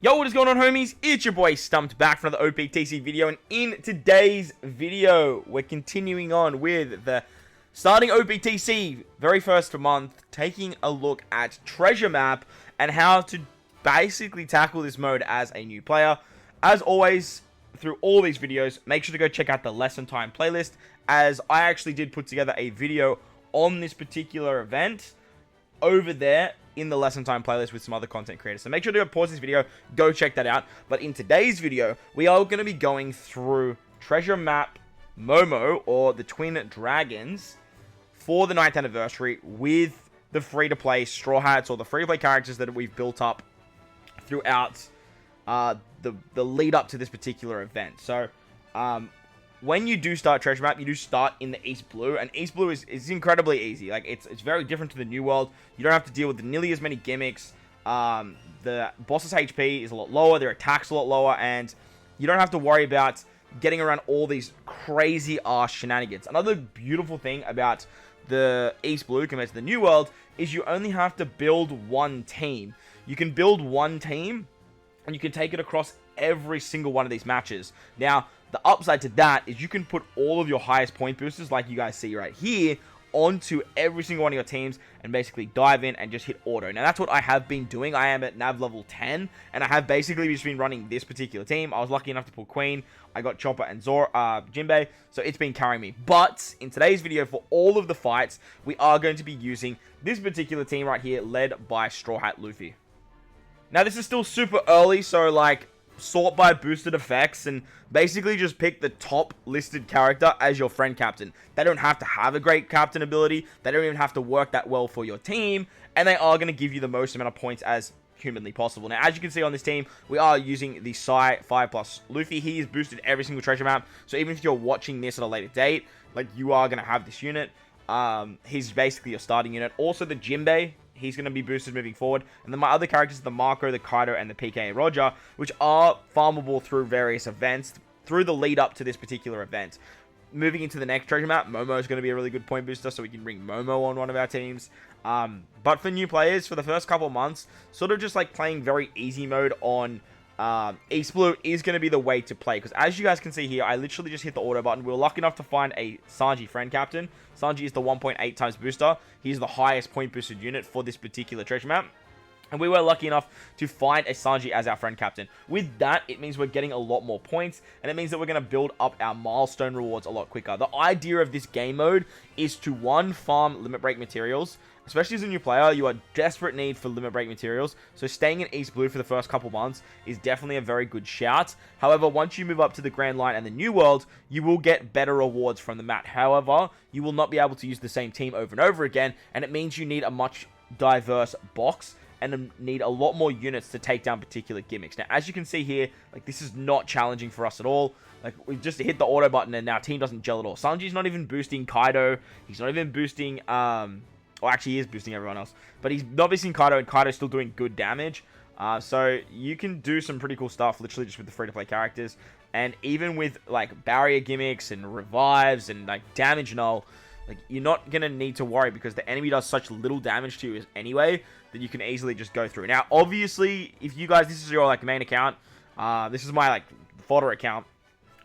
Yo, what is going on, homies? It's your boy Stumped back for another OPTC video, and in today's video, we're continuing on with the starting OPTC, very first month, taking a look at Treasure Map and how to basically tackle this mode as a new player. As always, through all these videos, make sure to go check out the Lesson Time playlist, as I actually did put together a video on this particular event over there in the Lesson Time playlist with some other content creators. So make sure to go pause this video, go check that out. But in today's video, we are going to be going through Treasure Map Momo, or the Twin Dragons, for the 9th anniversary with the free-to-play Straw Hats, or the free-to-play characters that we've built up throughout the lead up to this particular event. So, when you do start Treasure Map, you do start in the East Blue, and East Blue is incredibly easy. Like, it's very different to the New World. You don't have to deal with nearly as many gimmicks. The boss's HP is a lot lower, their attack's a lot lower, and you don't have to worry about getting around all these crazy ass shenanigans. Another beautiful thing about the East Blue compared to the New World is you only have to build one team. You can build one team, and you can take it across every single one of these matches. Now, the upside to that is you can put all of your highest point boosters, like you guys see right here, onto every single one of your teams and basically dive in and just hit auto. Now, that's what I have been doing. I am at nav level 10, and I have basically just been running this particular team. I was lucky enough to pull Queen. I got Chopper and Jinbei, so it's been carrying me. But in today's video, for all of the fights, we are going to be using this particular team right here, led by Straw Hat Luffy. Now, this is still super early, so like, sort by boosted effects and basically just pick the top listed character as your friend captain. They don't have to have a great captain ability. They don't even have to work that well for your team, and they are going to give you the most amount of points as humanly possible. Now, as you can see on this team, we are using the Psy 5+ Luffy. He is boosted every single treasure map, so even if you're watching this at a later date, like, you are going to have this unit. He's basically your starting unit. Also, the Jinbei, he's going to be boosted moving forward. And then my other characters, the Marco, the Kaido, and the PK Roger, which are farmable through various events, through the lead up to this particular event. Moving into the next treasure map, Momo is going to be a really good point booster, so we can bring Momo on one of our teams. But for new players, for the first couple of months, sort of just like playing very easy mode on East Blue is going to be the way to play, because as you guys can see here, I literally just hit the auto button. We were lucky enough to find a Sanji friend captain. Sanji is the 1.8 times booster. He's the highest point boosted unit for this particular treasure map, and we were lucky enough to find a Sanji as our friend captain. With that, it means we're getting a lot more points, and it means that we're going to build up our milestone rewards a lot quicker. The idea of this game mode is to, one, farm limit break materials. Especially as a new player, you are desperate need for limit break materials, so staying in East Blue for the first couple months is definitely a very good shout. However, once you move up to the Grand Line and the New World, you will get better rewards from the map. However, you will not be able to use the same team over and over again, and it means you need a much diverse box and need a lot more units to take down particular gimmicks. Now, as you can see here, like, this is not challenging for us at all. Like, we've just hit the auto button and our team doesn't gel at all. Sanji's not even boosting Kaido. He's not even boosting, or actually he is boosting everyone else, but he's not boosting Kaido, and Kaido's still doing good damage. So you can do some pretty cool stuff literally just with the free-to-play characters, and even with like barrier gimmicks and revives and like damage and all, like, you're not gonna need to worry, because the enemy does such little damage to you anyway that you can easily just go through. Now, obviously, if you guys, this is your like main account, this is my like fodder account,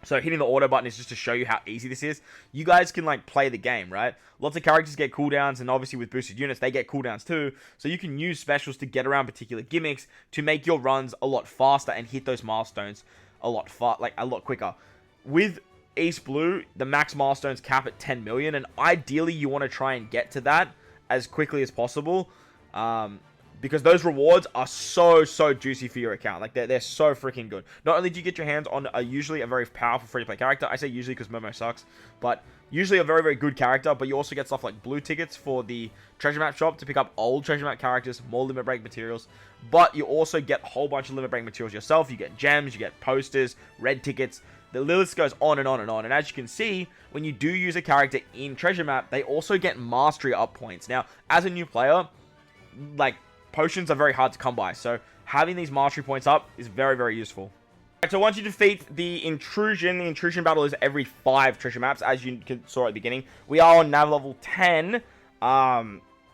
so hitting the auto button is just to show you how easy this is. You guys can like play the game, right? Lots of characters get cooldowns, and obviously with boosted units, they get cooldowns too. So you can use specials to get around particular gimmicks to make your runs a lot faster and hit those milestones a lot quicker. With East Blue, the max milestones cap at 10 million, and ideally you want to try and get to that as quickly as possible. Because those rewards are so juicy for your account. Like, they're so freaking good. Not only do you get your hands on usually a very powerful free-to-play character. I say usually because Momo sucks. But usually a very good character. But you also get stuff like blue tickets for the treasure map shop to pick up old treasure map characters, more limit break materials. But you also get a whole bunch of limit break materials yourself. You get gems, you get posters, red tickets. The list goes on and on and on. And as you can see, when you do use a character in treasure map, they also get mastery up points. Now, as a new player, like, potions are very hard to come by, so having these mastery points up is very useful. Right, so once you defeat the Intrusion Battle is every 5 treasure maps, as you saw at the beginning. We are on nav level 10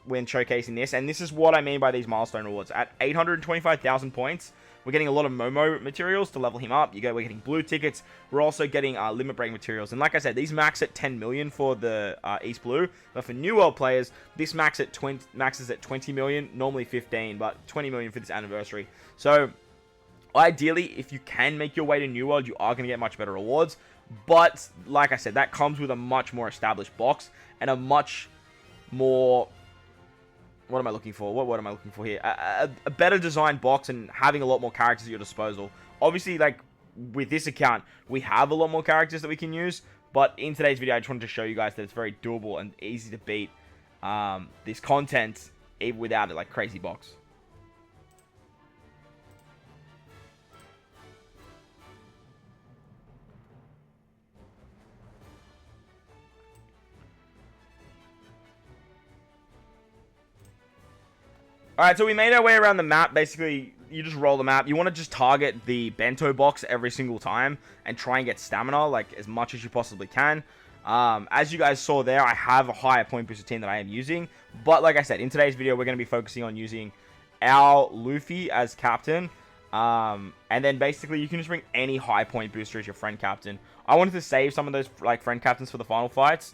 when showcasing this, and this is what I mean by these milestone rewards. At 825,000 points, We're getting a lot of Momo materials to level him up. We're getting blue tickets. We're also getting limit break materials. And like I said, these max at 10 million for the East Blue. But for New World players, this maxes at 20 million, normally 15, but 20 million for this anniversary. So ideally, if you can make your way to New World, you are going to get much better rewards. But like I said, that comes with a much more established box and a much more... What am I looking for? What am I looking for here? A better designed box and having a lot more characters at your disposal. Obviously, like, with this account, we have a lot more characters that we can use. But in today's video, I just wanted to show you guys that it's very doable and easy to beat this content even without a, like, crazy box. Alright, so we made our way around the map. Basically, you just roll the map. You want to just target the bento box every single time and try and get stamina, like, as much as you possibly can. As you guys saw there, I have a higher point booster team that I am using. But like I said, in today's video, we're going to be focusing on using our Luffy as captain. And then basically, you can just bring any high point booster as your friend captain. I wanted to save some of those, like, friend captains for the final fights.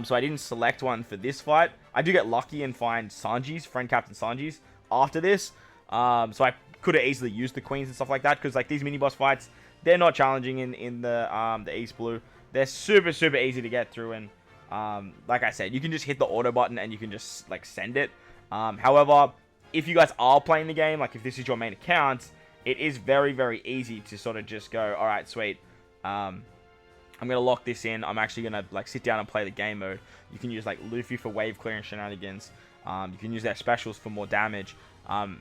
So I didn't select one for this fight. I do get lucky and find Sanji's, friend captain Sanji's, after this. So I could have easily used the queens and stuff like that, because like these mini boss fights, they're not challenging in the East Blue. They're super easy to get through, and like I said, you can just hit the auto button and you can just like send it. However, if you guys are playing the game, like if this is your main account, it is very easy to sort of just go, all right, sweet. I'm going to lock this in. I'm actually going to like sit down and play the game mode. You can use like Luffy for wave clearing shenanigans. You can use their specials for more damage.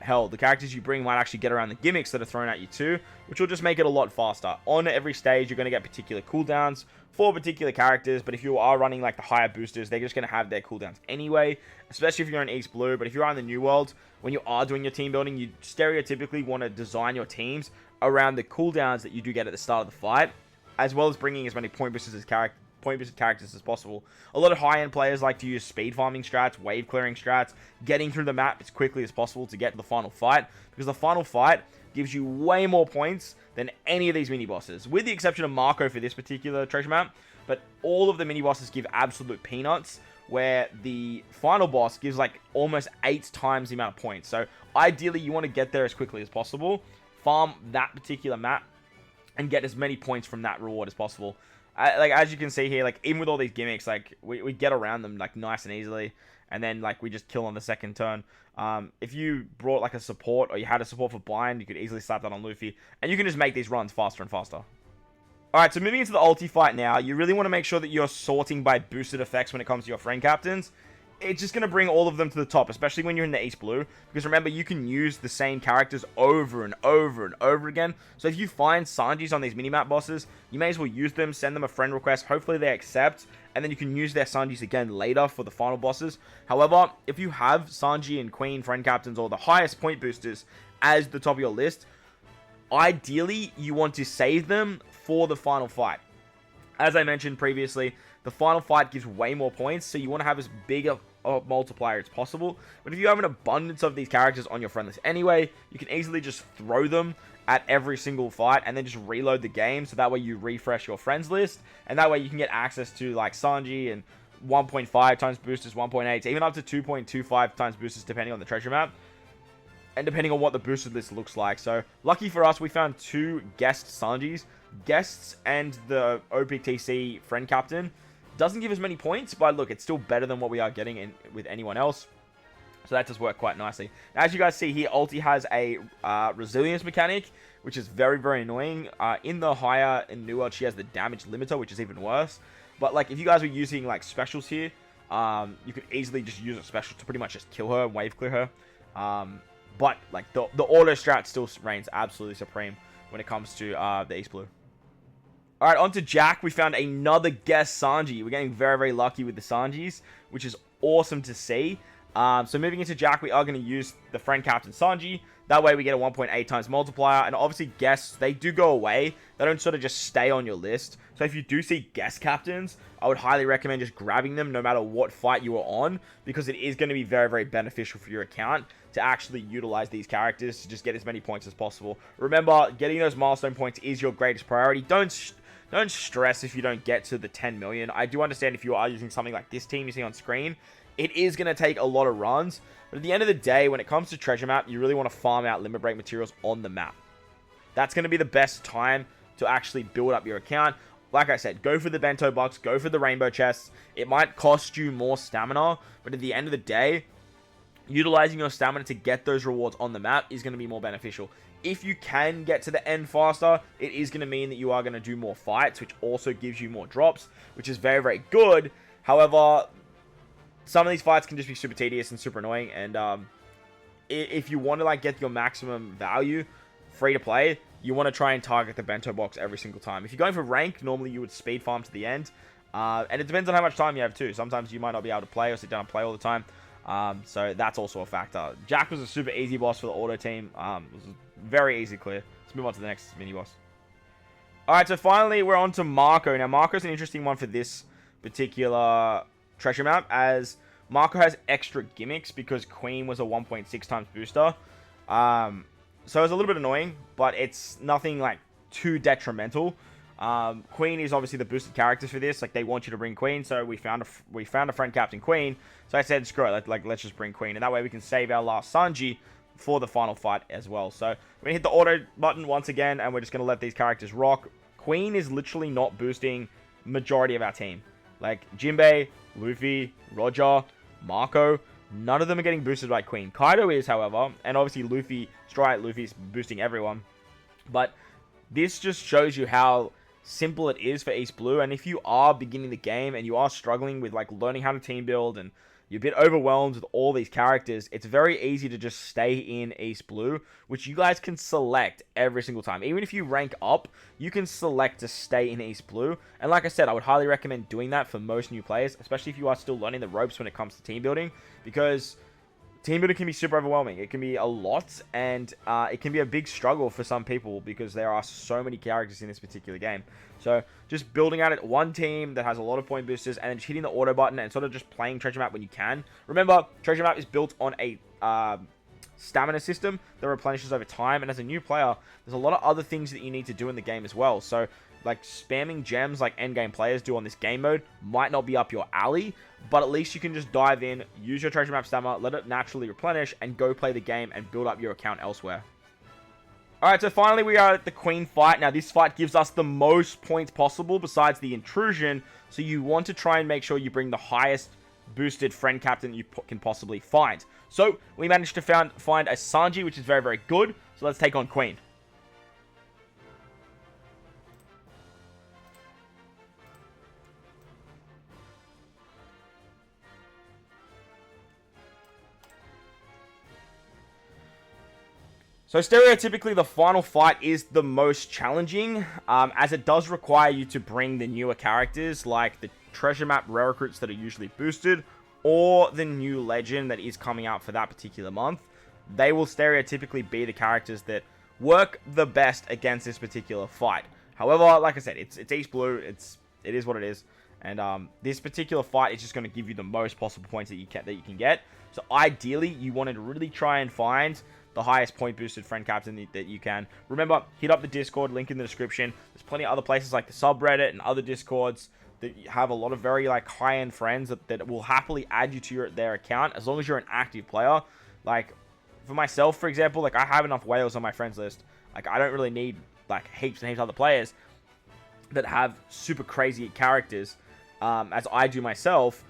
Hell, the characters you bring might actually get around the gimmicks that are thrown at you too, which will just make it a lot faster. On every stage, you're going to get particular cooldowns for particular characters, but if you are running like the higher boosters, they're just going to have their cooldowns anyway, especially if you're in East Blue. But if you're on the New World, when you are doing your team building, you stereotypically want to design your teams around the cooldowns that you do get at the start of the fight, as well as bringing as many point boosted characters as possible. A lot of high-end players like to use speed farming strats, wave clearing strats, getting through the map as quickly as possible to get to the final fight, because the final fight gives you way more points than any of these mini-bosses, with the exception of Marco for this particular treasure map. But all of the mini-bosses give absolute peanuts, where the final boss gives like almost 8 times the amount of points. So ideally, you want to get there as quickly as possible, farm that particular map, and get as many points from that reward as possible. Like, as you can see here, like, even with all these gimmicks, like, we get around them, like, nice and easily, and then, like, we just kill on the second turn. If you brought, like, a support, or you had a support for blind, you could easily slap that on Luffy, and you can just make these runs faster and faster. Alright, so moving into the ulti fight now, you really want to make sure that you're sorting by boosted effects when it comes to your friend captains. It's just going to bring all of them to the top, especially when you're in the East Blue, because remember, you can use the same characters over and over again. So if you find Sanji's on these minimap bosses, you may as well use them, send them a friend request, hopefully they accept, and then you can use their Sanji's again later for the final bosses. However, if you have Sanji and Queen friend captains, or the highest point boosters as the top of your list, ideally you want to save them for the final fight. As I mentioned previously, the final fight gives way more points, so you want to have as big a multiplier as possible. But if you have an abundance of these characters on your friend list anyway, you can easily just throw them at every single fight and then just reload the game, so that way you refresh your friends list, and that way you can get access to like Sanji and 1.5 times boosters, 1.8, even up to 2.25 times boosters depending on the treasure map, and depending on what the boosted list looks like. So lucky for us, we found 2 guest Sanjis. Guests and the OPTC friend captain doesn't give as many points, but look, it's still better than what we are getting in with anyone else. So that does work quite nicely. As you guys see here, Ulti has a resilience mechanic, which is very annoying. In the higher and New World, she has the damage limiter, which is even worse. But like, if you guys were using like specials here, you could easily just use a special to pretty much just kill her and wave clear her. But like the auto strat still reigns absolutely supreme when it comes to the East Blue. Alright, on to Jack. We found another guest Sanji. We're getting very lucky with the Sanjis, which is awesome to see. So moving into Jack, we are going to use the friend captain Sanji That way we get a 1.8 times multiplier. And obviously guests, they do go away. They don't sort of just stay on your list. So if you do see guest captains, I would highly recommend just grabbing them no matter what fight you are on, because it is going to be very, very beneficial for your account to actually utilize these characters to just get as many points as possible. Remember, getting those milestone points is your greatest priority. Don't stress if you don't get to the 10 million. I do understand if you are using something like this team you see on screen, it is going to take a lot of runs. But at the end of the day, when it comes to treasure map, you really want to farm out limit break materials on the map. That's going to be the best time to actually build up your account. Like I said, go for the bento box, go for the rainbow chests. It might cost you more stamina, but at the end of the day, utilizing your stamina to get those rewards on the map is going to be more beneficial. If you can get to the end faster, it is going to mean that you are going to do more fights, which also gives you more drops, which is very, very good. However, some of these fights can just be super tedious and super annoying, and if you want to like get your maximum value free to play, you want to try and target the bento box every single time. If you're going for rank, normally you would speed farm to the end, and it depends on how much time you have too. Sometimes you might not be able to play or sit down and play all the time, so that's also a factor. Jack was a super easy boss for the auto team. It was very easy clear. Let's move on to the next mini boss. Alright, so finally we're on to Marco. Now Marco's an interesting one for this particular treasure map, as Marco has extra gimmicks because Queen was a 1.6 times booster. So it's a little bit annoying, but it's nothing like too detrimental. Queen is obviously the boosted character for this. Like, they want you to bring Queen, so we found a friend captain Queen. So I said, screw it, let's just bring Queen, and that way we can save our last Sanji for the final fight as well. So we're gonna hit the auto button once again, and we're just gonna let these characters rock. Queen is literally not boosting majority of our team. Like Jinbei, Luffy, Roger, Marco, none of them are getting boosted by Queen. Kaido is, however, and obviously Luffy's boosting everyone. But this just shows you how simple it is for East Blue. And if you are beginning the game and you are struggling with like learning how to team build and you're a bit overwhelmed with all these characters, it's very easy to just stay in East Blue, which you guys can select every single time. Even if you rank up, you can select to stay in East Blue. And like I said, I would highly recommend doing that for most new players, especially if you are still learning the ropes when it comes to team building, because team building can be super overwhelming. It can be a lot, and it can be a big struggle for some people because there are so many characters in this particular game. So just building out one team that has a lot of point boosters, and then just hitting the auto button and sort of just playing treasure map when you can. Remember, treasure map is built on a stamina system that replenishes over time, and as a new player, there's a lot of other things that you need to do in the game as well. So like spamming gems like endgame players do on this game mode might not be up your alley, but at least you can just dive in, use your treasure map stamina, let it naturally replenish, and go play the game and build up your account elsewhere. Alright, so finally we are at the Queen fight. Now this fight gives us the most points possible besides the intrusion, so you want to try and make sure you bring the highest boosted friend captain you can possibly find. So we managed to find a Sanji, which is very, very good. So let's take on Queen. So stereotypically, the final fight is the most challenging, as it does require you to bring the newer characters, like the treasure map rare recruits that are usually boosted, or the new legend that is coming out for that particular month. They will stereotypically be the characters that work the best against this particular fight. However, like I said, it's East Blue, it is what it is, and this particular fight is just going to give you the most possible points that you can get. So ideally, you want to really try and find the highest point boosted friend captain that you can. Remember, hit up the Discord, link in the description. There's plenty of other places like the subreddit and other Discords that have a lot of very like high-end friends that will happily add you to their account as long as you're an active player. Like for myself, for example, like I have enough whales on my friends list. Like I don't really need like heaps and heaps of other players that have super crazy characters as I do myself.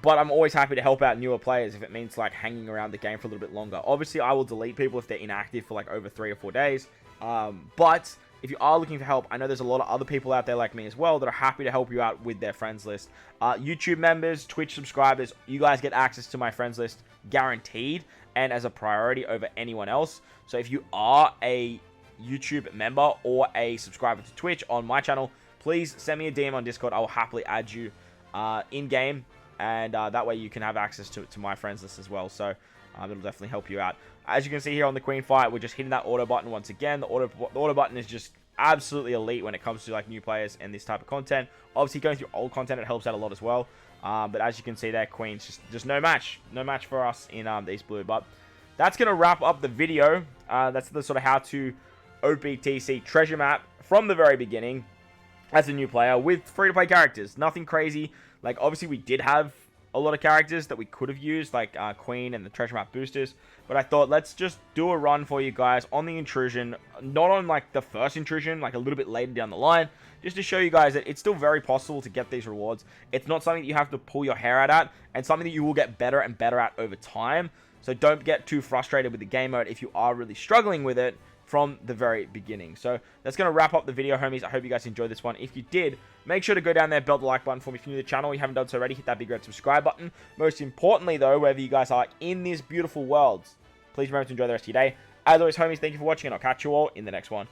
But I'm always happy to help out newer players if it means like hanging around the game for a little bit longer. Obviously, I will delete people if they're inactive for like over 3 or 4 days. But if you are looking for help, I know there's a lot of other people out there like me as well that are happy to help you out with their friends list. YouTube members, Twitch subscribers, you guys get access to my friends list guaranteed and as a priority over anyone else. So if you are a YouTube member or a subscriber to Twitch on my channel, please send me a DM on Discord. I will happily add you in-game. And that way you can have access to my friends list as well. So It'll definitely help you out. As you can see here on the Queen fight, we're just hitting that auto button once again. The auto button is just absolutely elite when it comes to like new players and this type of content. Obviously, going through old content, it helps out a lot as well. But as you can see there, Queen's just no match for us in these blue. But that's gonna wrap up the video. That's the sort of how to OPTC treasure map from the very beginning as a new player with free-to-play characters. Nothing crazy. Like, obviously, we did have a lot of characters that we could have used, like Queen and the treasure map boosters. But I thought, let's just do a run for you guys on the Intrusion. Not on, like, the first Intrusion, like, a little bit later down the line. Just to show you guys that it's still very possible to get these rewards. It's not something that you have to pull your hair out at, and something that you will get better and better at over time. So don't get too frustrated with the game mode if you are really struggling with it from the very beginning. So that's going to wrap up the video, homies. I hope you guys enjoyed this one. If you did, make sure to go down there, belt the like button for me. If you're new to the channel, you haven't done so already, hit that big red subscribe button. Most importantly, though, wherever you guys are in this beautiful world, please remember to enjoy the rest of your day. As always, homies, thank you for watching, and I'll catch you all in the next one.